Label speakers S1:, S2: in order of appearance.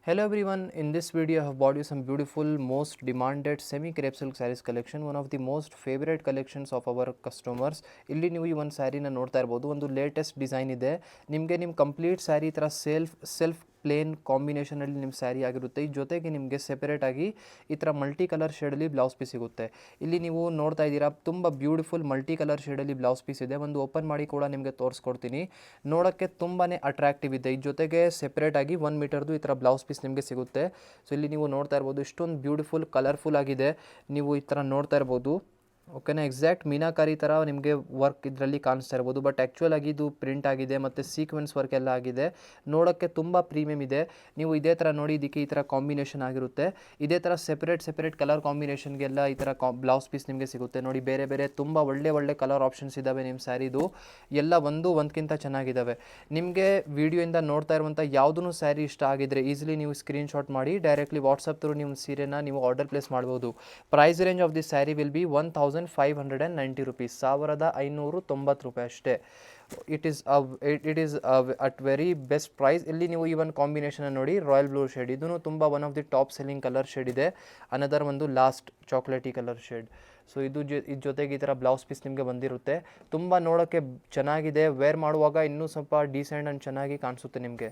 S1: Hello everyone, in this video I have brought you some beautiful most demanded semi crepe silk sarees collection, one of the most favorite collections of our customers. ಇಲ್ಲಿ ನೀವು ಈ ಒಂದು ಸ್ಯಾರಿನ ನೋಡ್ತಾ ಇರ್ಬೋದು, ಒಂದು latest design ಇದೆ. ನಿಮಗೆ ನಿಮ್ಮ ಕಂಪ್ಲೀಟ್ ಸ್ಯಾರಿ ಥರ ಸೆಲ್ಫ್ ಪ್ಲೇನ್ ಕಾಂಬಿನೇಷನಲ್ಲಿ ನಿಮ್ಮ ಸ್ಯಾರಿ ಆಗಿರುತ್ತೆ. ಈ ಜೊತೆಗೆ ನಿಮಗೆ ಸೆಪರೇಟಾಗಿ ಈ ಥರ ಮಲ್ಟಿ ಕಲರ್ ಶೇಡಲ್ಲಿ ಬ್ಲೌಸ್ ಪೀಸ್ ಸಿಗುತ್ತೆ. ಇಲ್ಲಿ ನೀವು ನೋಡ್ತಾ ಇದ್ದೀರಾ, ತುಂಬ ಬ್ಯೂಟಿಫುಲ್ ಮಲ್ಟಿ ಕಲರ್ ಶೇಡಲ್ಲಿ ಬ್ಲೌಸ್ ಪೀಸ್ ಇದೆ. ಒಂದು ಓಪನ್ ಮಾಡಿ ಕೂಡ ನಿಮಗೆ ತೋರಿಸ್ಕೊಡ್ತೀನಿ. ನೋಡೋಕ್ಕೆ ತುಂಬಾ ಅಟ್ರಾಕ್ಟಿವ್ ಇದೆ. ಈ ಜೊತೆಗೆ ಸೆಪ್ರೇಟಾಗಿ 1 ಮೀಟರ್ದು ಈ ಥರ ಬ್ಲೌಸ್ ಪೀಸ್ ನಿಮಗೆ ಸಿಗುತ್ತೆ. ಸೊ ಇಲ್ಲಿ ನೀವು ನೋಡ್ತಾ ಇರ್ಬೋದು, ಇಷ್ಟೊಂದು ಬ್ಯೂಟಿಫುಲ್ ಕಲರ್ಫುಲ್ ಆಗಿದೆ. ನೀವು ಈ ಥರ ನೋಡ್ತಾ ಇರ್ಬೋದು. ಓಕೆನಾ, ಎಕ್ಸಾಕ್ಟ್ ಮೀನಾಕಾರಿ ಥರ ನಿಮಗೆ ವರ್ಕ್ ಇದರಲ್ಲಿ ಕಾಣಿಸ್ತಾ ಇರ್ಬೋದು. ಬಟ್ ಆ್ಯಕ್ಚುಲ್ ಆಗಿ ಇದು ಪ್ರಿಂಟ್ ಆಗಿದೆ ಮತ್ತು ಸೀಕ್ವೆನ್ಸ್ ವರ್ಕ್ ಎಲ್ಲ ಆಗಿದೆ. ನೋಡೋಕ್ಕೆ ತುಂಬ ಪ್ರೀಮಿಯಮ್ ಇದೆ. ನೀವು ಇದೇ ಥರ ನೋಡಿ, ಇದಕ್ಕೆ ಈ ಥರ ಕಾಂಬಿನೇಷನ್ ಆಗಿರುತ್ತೆ. ಇದೇ ಥರ ಸೆಪರೇಟ್ ಕಲರ್ ಕಾಂಬಿನೇಷನ್ಗೆಲ್ಲ ಈ ಥರ ಬ್ಲೌಸ್ ಪೀಸ್ ನಿಮಗೆ ಸಿಗುತ್ತೆ. ನೋಡಿ, ಬೇರೆ ತುಂಬ ಒಳ್ಳೆ ಕಲರ್ ಆಪ್ಷನ್ಸ್ ಇದ್ದಾವೆ ನಿಮ್ಮ ಸ್ಯಾರಿದು. ಎಲ್ಲ ಒಂದಕ್ಕಿಂತ ಚೆನ್ನಾಗಿದ್ದಾವೆ. ನಿಮಗೆ ವಿಡಿಯೋಯಿಂದ ನೋಡ್ತಾ ಇರುವಂಥ ಯಾವುದೂ ಸ್ಯಾರಿ ಇಷ್ಟ ಆಗಿದ್ದರೆ ಈಸಿಲಿ ನೀವು ಸ್ಕ್ರೀನ್ಶಾಟ್ ಮಾಡಿ ಡೈರೆಕ್ಟ್ಲಿ ವಾಟ್ಸಪ್ ಥ್ರೂ ನಿಮ್ಮ ಸೀರೆನ ನೀವು ಆರ್ಡರ್ ಪ್ಲೇಸ್ ಮಾಡ್ಬೋದು. Price range of the sari will be 1590 rupees, 1590 ರೂಪಾಯಿ ಅಷ್ಟೇ. It is at very best price. ಇಲ್ಲಿ ನೀವು ಈ ಒಂದು ಕಾಂಬಿನೇಷನ್ ನೋಡಿ, ರಾಯಲ್ ಬ್ಲೂ ಶೇಡ್, ಇದೂ ತುಂಬ one of the top selling colour shade ಇದೆ. ಅನದರ್ ಒಂದು last chocolatey colour shade. So ಇದ್ರ ಜೊತೆಗೆ ಈ ಥರ ಬ್ಲೌಸ್ ಪೀಸ್ ನಿಮಗೆ ಬಂದಿರುತ್ತೆ. ತುಂಬ ನೋಡೋಕ್ಕೆ ಚೆನ್ನಾಗಿದೆ. ವೇರ್ ಮಾಡುವಾಗ ಇನ್ನೂ ಸ್ವಲ್ಪ ಡೀಸೆಂಟ್ ಆ್ಯಂಡ್ ಚೆನ್ನಾಗಿ ಕಾಣಿಸುತ್ತೆ ನಿಮಗೆ.